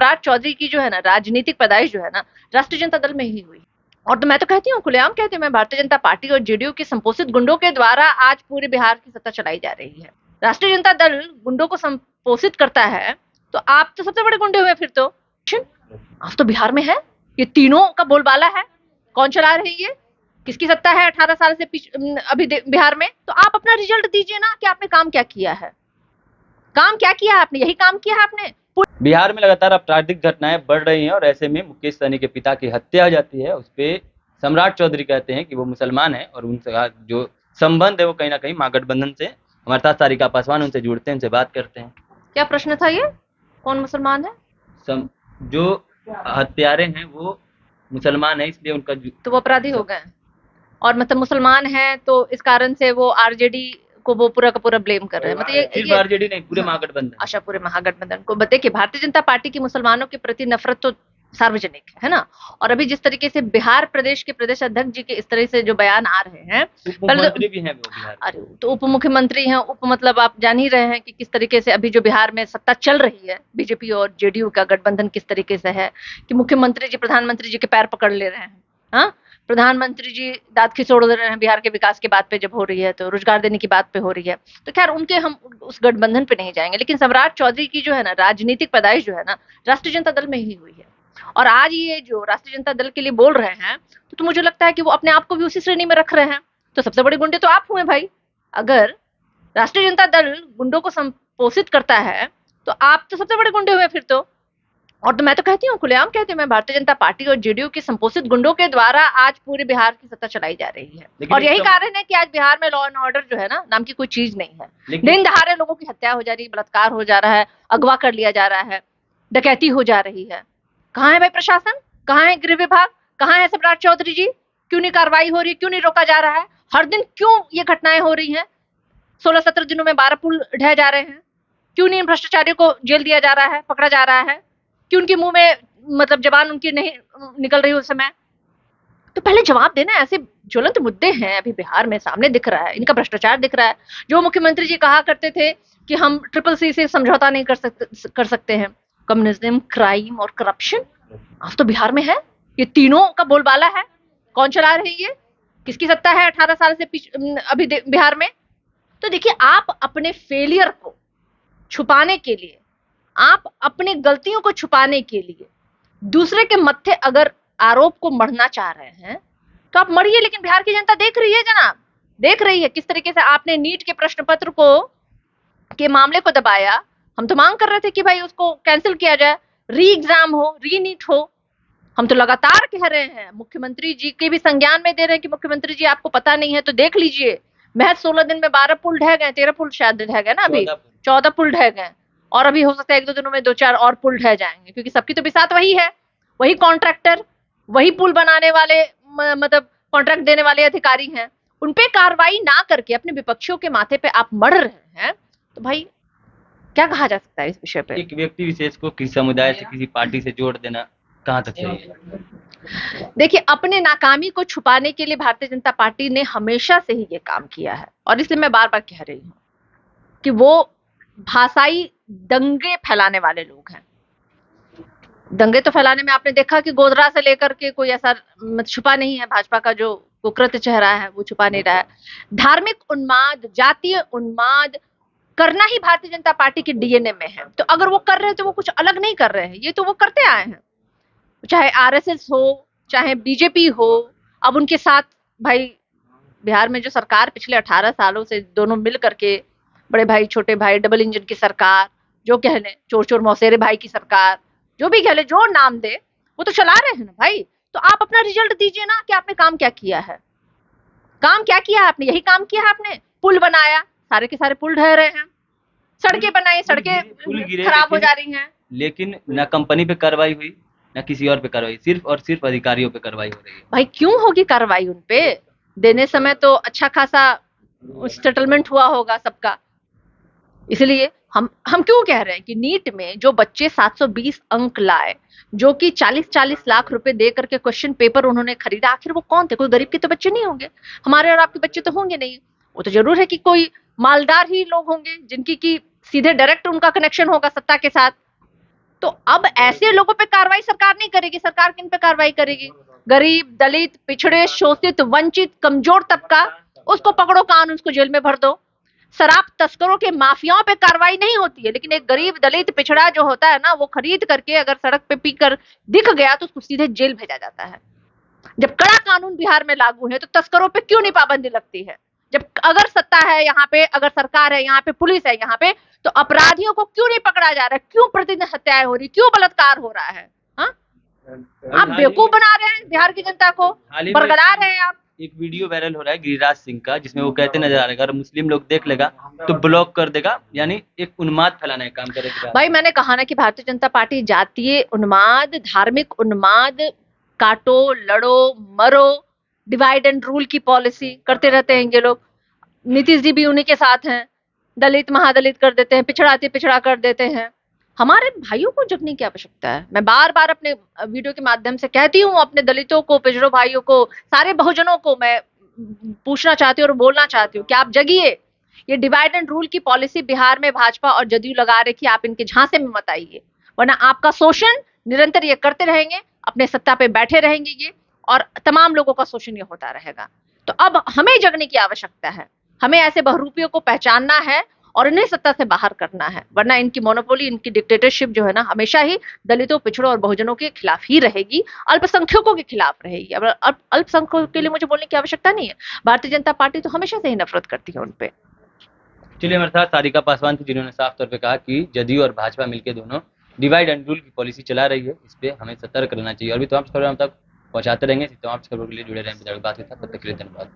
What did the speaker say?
सम्राट चौधरी की जो है ना राजनीतिक पैदाइश जो है ना राष्ट्रीय जनता दल में ही हुई। और तो मैं तो कहती हूँ, खुलेआम कहती हूँ, मैं भारतीय जनता पार्टी और जेडीयू के संपोषित गुंडों के द्वारा आज पूरे बिहार की सत्ता चलाई जा रही है। राष्ट्रीय जनता दल गुंडों को संपोषित करता है, तो आप तो सबसे बड़े गुंडे हुए फिर तो। आज तो बिहार में है, ये तीनों का बोलबाला है। कौन चला रही है, किसकी सत्ता है 18 साल से अभी बिहार में? तो आप अपना रिजल्ट दीजिए ना कि आपने काम क्या किया है। काम क्या किया आपने? यही काम किया है आपने। बिहार में लगातार आपराधिक घटनाएं बढ़ रही हैं और ऐसे में मुकेश सहनी के पिता की हत्या हो जाती है। उस पे सम्राट चौधरी कहते हैं कि वो मुसलमान है और उनसे जो संबंध है वो कहीं ना कहीं महागठबंधन से, हमारे साथ सारिका पासवान उनसे जुड़ते हैं, उनसे बात करते हैं। क्या प्रश्न था ये? कौन मुसलमान है? जो हत्यारे हैं वो मुसलमान है, इसलिए उनका तो वो अपराधी हो गए और मतलब मुसलमान है तो इस कारण से वो आरजेडी को वो पूरा का पूरा ब्लेम कर रहे हैं। मतलब ये आरजेडी नहीं, पूरे महागठबंधन। अच्छा, पूरे महागठबंधन को बताइए कि भारतीय जनता पार्टी की मुसलमानों के प्रति नफरत तो सार्वजनिक है ना। और अभी जिस तरीके से बिहार प्रदेश के प्रदेश अध्यक्ष जी के इस तरह से जो बयान आ रहे हैं, मुख्यमंत्री भी हैं वो बिहार। अरे तो उप मुख्यमंत्री हैं, उप मतलब आप जान ही रहे हैं कि किस तरीके से अभी जो बिहार में सत्ता चल रही है, बीजेपी और जेडीयू का गठबंधन किस तरीके से है कि मुख्यमंत्री जी प्रधानमंत्री जी के पैर पकड़ ले रहे हैं। हाँ, प्रधानमंत्री जी दांत खिसोड़ दे रहे हैं बिहार के विकास की बात पे जब हो रही है, तो रोजगार देने की बात पे हो रही है। तो खैर उनके हम उस गठबंधन पे नहीं जाएंगे, लेकिन सम्राट चौधरी की जो है ना राजनीतिक पैदाइश जो है ना राष्ट्रीय जनता दल में ही हुई है। और आज ये जो राष्ट्रीय जनता दल के लिए बोल रहे हैं, तो मुझे लगता है कि वो अपने आप को भी उसी श्रेणी में रख रहे हैं। तो सबसे बड़े गुंडे तो आप हुए भाई। अगर राष्ट्रीय जनता दल गुंडों को संपोषित करता है, तो आप तो सबसे बड़े गुंडे हुए फिर तो। और तो मैं तो कहती हूँ, खुलेआम कहती हूँ, मैं भारतीय जनता पार्टी और जेडीयू के संपोषित गुंडों के द्वारा आज पूरे बिहार की सत्ता चलाई जा रही है। और यही कारण है कि आज बिहार में लॉ एंड ऑर्डर जो है ना नाम की कोई चीज नहीं है। दिन दहाड़े लोगों की हत्या हो जा रही है, बलात्कार हो जा रहा है, अगवा कर लिया जा रहा है, डकैती हो जा रही है। कहाँ है भाई प्रशासन? कहाँ है गृह विभाग? कहाँ है सम्राट चौधरी जी? क्यों नहीं कार्रवाई हो रही? क्यों नहीं रोका जा रहा है? हर दिन क्यों ये घटनाएं हो रही हैं? 16-17 दिनों में 12 पुल ढह जा रहे हैं। क्यों नहीं भ्रष्टाचारियों को जेल दिया जा रहा है, पकड़ा जा रहा है? क्यों उनके मुंह में मतलब जबान उनकी नहीं निकल रही उस समय? तो पहले जवाब देना। ऐसे ज्वलंत मुद्दे हैं अभी बिहार में, सामने दिख रहा है, इनका भ्रष्टाचार दिख रहा है। जो मुख्यमंत्री जी कहा करते थे कि हम CCC से समझौता नहीं कर सकते हैं, कम्युनिज्म, क्राइम और करप्शन, आज तो बिहार में है। ये तीनों का बोलबाला है। कौन चला रही है, किसकी सत्ता है 18 साल से अभी बिहार में? तो देखिए, आप अपने फेलियर को छुपाने के लिए, आप अपनी गलतियों को छुपाने के लिए दूसरे के मत्थे अगर आरोप को मढ़ना चाह रहे हैं तो आप मढ़िए, लेकिन बिहार की जनता देख रही है जनाब, देख रही है किस तरीके से आपने नीट के प्रश्न पत्र के मामले को दबाया। हम तो मांग कर रहे थे कि भाई उसको कैंसिल किया जाए, री एग्जाम हो, री नीट हो। हम तो लगातार कह रहे हैं, मुख्यमंत्री जी के भी संज्ञान में दे रहे हैं कि मुख्यमंत्री जी आपको पता नहीं है तो देख लीजिए, महज 16 दिन में 12 पुल ढह गए, 13 पुल शायद ढह गए ना, अभी 14 पुल ढह गए, और अभी हो सकता है 1-2 दिनों में 2-4 और पुल ढह जाएंगे, क्योंकि सबकी तो बिसात वही है, वही कॉन्ट्रैक्टर, वही पुल बनाने वाले, मतलब कॉन्ट्रैक्ट देने वाले अधिकारी हैं। उनपे कार्रवाई ना करके अपने विपक्षियों के माथे पे आप मढ़ रहे हैं, तो भाई क्या कहा जा सकता है इस विषय पे? एक व्यक्ति विशेष को किसी समुदाय से, किसी पार्टी से जोड़ देना कहाँ तक सही है? देखिए, अपने नाकामी को छुपाने के लिए भारतीय जनता पार्टी ने हमेशा से ही ये काम किया है, और इसलिए मैं बार बार कह रही हूँ कि वो भाषाई दंगे फैलाने वाले लोग हैं। दंगे तो फैलाने में आपने देखा कि गोधरा से लेकर के कोई ऐसा छुपा नहीं है, भाजपा का जो कुकृत्य चेहरा है वो छुपा नहीं रहा है। धार्मिक उन्माद, जातीय उन्माद करना ही भारतीय जनता पार्टी के डीएनए में है। तो अगर वो कर रहे हैं तो वो कुछ अलग नहीं कर रहे हैं, ये तो वो करते आए हैं, चाहे आरएसएस हो, चाहे बीजेपी हो। अब उनके साथ भाई बिहार में जो सरकार पिछले 18 सालों से दोनों मिल करके, बड़े भाई छोटे भाई, डबल इंजन की सरकार, जो कह लें, चोर चोर मौसेरे भाई की सरकार, जो भी कह ले, जो नाम दे, वो तो चला रहे हैं ना भाई। तो आप अपना रिजल्ट दीजिए ना कि आपने काम क्या किया है। काम क्या किया है आपने? यही काम किया है आपने। पुल बनाया, सारे के सारे पुल ढह रहे हैं, सड़कें बनाई, सड़कें खराब हो जा रही हैं, लेकिन ना कंपनी पे कार्रवाई हुई, ना किसी और पे कार्रवाई, सिर्फ और सिर्फ अधिकारियों पे कार्रवाई हो रही है। भाई क्यों होगी कार्रवाई उन पे? देने समय तो अच्छा खासा सेटलमेंट हुआ होगा सबका। इसलिए हम क्यों कह रहे हैं कि नीट में जो बच्चे 720 अंक लाए, जो कि 40-40 लाख रुपए दे करके क्वेश्चन पेपर उन्होंने खरीदा, आखिर वो कौन थे? कोई गरीब के तो बच्चे नहीं होंगे, हमारे और आपके बच्चे तो होंगे नहीं। वो तो जरूर है कि कोई मालदार ही लोग होंगे जिनकी की सीधे डायरेक्ट उनका कनेक्शन होगा सत्ता के साथ। तो अब ऐसे लोगों पे कार्रवाई सरकार नहीं करेगी, सरकार किन पे कार्रवाई करेगी? गरीब, दलित, पिछड़े, शोषित, वंचित, कमजोर तबका, उसको पकड़ो कानून, उसको जेल में भर दो। शराब तस्करों के माफियाओं पे कार्रवाई नहीं होती है, लेकिन एक गरीब, दलित, पिछड़ा जो होता है ना, वो खरीद करके अगर सड़क पे पीकर दिख गया तो उसको सीधे जेल भेजा जाता है। जब कड़ा कानून बिहार में लागू है तो तस्करों पे क्यों नहीं पाबंदी लगती है? जब अगर सत्ता है यहाँ पे, अगर सरकार है यहाँ पे, पुलिस है यहाँ पे, तो अपराधियों को क्यों नहीं पकड़ा जा रहा है? क्यों प्रतिदिन हत्याएं हो रही, क्यों बलात्कार हो रहा है? हाँ, आप बेवकूफ बना रहे हैं बिहार की जनता को, हाल ही में बरगला रहे हैं आप। एक वीडियो वायरल हो रहा है गिरिराज सिंह का, जिसमें वो कहते नजर आ रहे हैं अगर मुस्लिम लोग देख लेगा तो ब्लॉक कर देगा, यानी एक उन्माद फैलाने का काम करेगा। भाई मैंने कहा ना कि भारतीय जनता पार्टी जातीय उन्माद, धार्मिक उन्माद, काटो, लड़ो, मरो, डिवाइड एंड रूल की पॉलिसी करते रहते हैं ये लोग। नीतीश जी भी उन्हीं के साथ हैं, दलित महादलित कर देते हैं, पिछड़ा अति पिछड़ा कर देते हैं। हमारे भाइयों को जगने की आवश्यकता है। मैं बार बार अपने वीडियो के माध्यम से कहती हूँ, अपने दलितों को, पिछड़ों भाइयों को, सारे बहुजनों को मैं पूछना चाहती हूँ और बोलना चाहती हूँ कि आप जगिए। ये डिवाइड एंड रूल की पॉलिसी बिहार में भाजपा और जदयू लगा रखी, आप इनके झांसे में मत आइए, वरना आपका शोषण निरंतर ये करते रहेंगे, अपने सत्ता पे बैठे रहेंगे ये, और तमाम लोगों का शोषण ये होता रहेगा। तो अब हमें जगने की आवश्यकता है, हमें ऐसे बहुरूपियों को पहचानना है और इन्हें सत्ता से बाहर करना है, वरना इनकी मोनोपोली, इनकी डिक्टेटरशिप जो है ना, हमेशा ही दलितों, पिछड़ों और बहुजनों के खिलाफ ही रहेगी, अल्पसंख्यकों के खिलाफ रहेगी। अब अल्पसंख्यकों के लिए मुझे बोलने की आवश्यकता नहीं है, भारतीय जनता पार्टी तो हमेशा से ही नफरत करती है उनपे। चलिए, हमारे साथ सारिका पासवान थी, जिन्होंने साफ तौर पे कहा कि जदयू और भाजपा मिलकर दोनों डिवाइड एंड रूल की पॉलिसी चला रही है, इस पे हमें सतर्क रहना चाहिए। और भी तमाम खबरें हम तक पहुंचाते रहेंगे। तमाम खबरों के लिए जुड़े रहें बात के साथ। तब तक के लिए धन्यवाद।